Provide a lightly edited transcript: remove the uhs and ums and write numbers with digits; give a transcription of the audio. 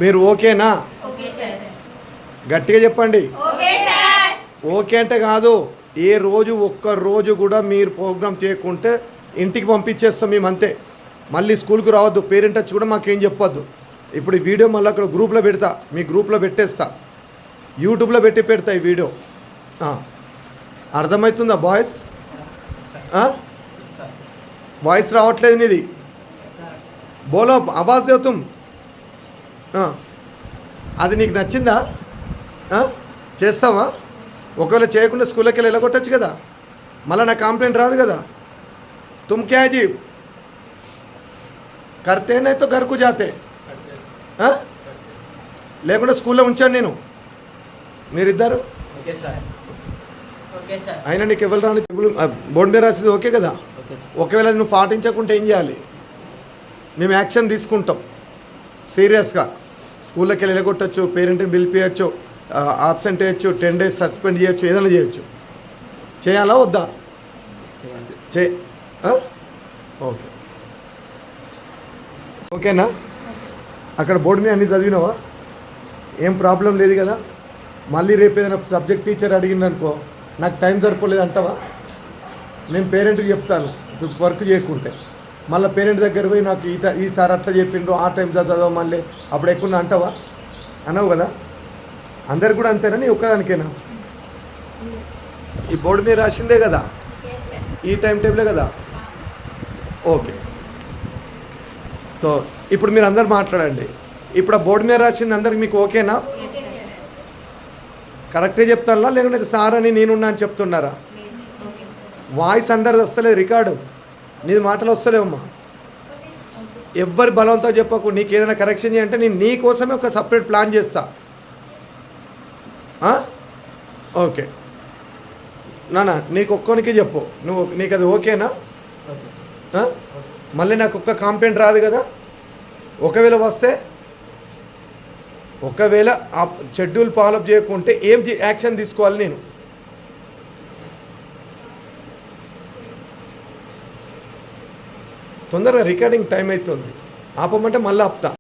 మీరు ఓకేనా? గట్టిగా చెప్పండి. ఓకే అంటే కాదు, ఏ రోజు ఒక్క రోజు కూడా మీరు ప్రోగ్రామ్ చేయకుంటే ఇంటికి పంపించేస్తాం మేము అంతే. మళ్ళీ స్కూల్కి రావద్దు, పేరెంట్ వచ్చి కూడా మాకేం చెప్పొద్దు. ఇప్పుడు ఈ వీడియో మళ్ళీ అక్కడ గ్రూప్లో పెడతా, మీ గ్రూప్లో పెట్టేస్తా, యూట్యూబ్లో పెడతా ఈ వీడియో. అర్థమవుతుందా బాయ్స్? వాయిస్ రావట్లేదు నీది, బోలో ఆవాజ్ దేవుతాం. అది నీకు నచ్చిందా? చేస్తావా? ఒకవేళ చేయకుండా స్కూల్కి వెళ్ళి వెళ్ళగొట్టచ్చు కదా, మళ్ళీ నాకు కంప్లైంట్ రాదు కదా. तुम क्या है जी करते नहीं तो घर को जाते లేకుండా స్కూల్లో ఉంచాను నేను, మీరిద్దరు. అయినా నీకు ఎవరు రాని బోర్డు మీద రాసేది ఓకే కదా. ఒకవేళ నువ్వు పాటించకుంటే ఏం చేయాలి? మేము యాక్షన్ తీసుకుంటాం సీరియస్గా. స్కూల్లోకి వెళ్ళి వెళ్ళగొట్టచ్చు, పేరెంట్ని పిలిపించచ్చు, ఆబ్సెంట్ వేయచ్చు, 10 days సస్పెండ్ చేయొచ్చు, ఏదైనా చేయొచ్చు. చేయాలా వద్దా? ఓకే ఓకేనా? అక్కడ బోర్డు మీద అన్నీ చదివినావా? ఏం ప్రాబ్లం లేదు కదా. మళ్ళీ రేపు ఏదైనా సబ్జెక్ట్ టీచర్ అడిగిందనుకో, నాకు టైం సరిపోలేదు అంటావా? నేను పేరెంట్కి చెప్తాను వర్క్ చేయకుంటే. మళ్ళీ పేరెంట్ దగ్గర పోయి నాకు ఈసారి అట్లా చెప్పిండ్రు, ఆ టైం చదవదాం మళ్ళీ అప్పుడు ఎక్కువ అంటావా? అనవు కదా. అందరికి కూడా అంతేనా, నీ ఒక్కదానికేనా? ఈ బోర్డు మీద రాసిందే కదా, ఈ టైం టేబులే కదా. ఓకే, సో ఇప్పుడు మీరు అందరు మాట్లాడండి. ఇప్పుడు ఆ బోర్డు మీద రాసింది అందరికి మీకు ఓకేనా? కరెక్టే చెప్తారా లేకుంటే సార్ అని నేనున్నా అని చెప్తున్నారా? వాయిస్ అందరిది వస్తలేదు, రికార్డు నీ మాటలు వస్తలేవమ్మా. ఎవ్వరి బలంతో చెప్పకు. నీకు ఏదైనా కరెక్షన్ చేయాలంటే నేను నీ కోసమే ఒక సపరేట్ ప్లాన్ చేస్తా. ఓకే నానా, నీకు ఒక్కొనికి చెప్పు, నీకు అది ఓకేనా? మళ్ళీ నాకు ఒక్క కంప్లైంట్ రాదు కదా. ఒకవేళ వస్తే, ఒకవేళ ఆ షెడ్యూల్ ఫాలోఅప్ చేయకుంటే ఏం యాక్షన్ తీసుకోవాలి నేను? తొందరగా రికార్డింగ్ టైం అవుతుంది, ఆపమంటే మళ్ళీ ఆపుతా.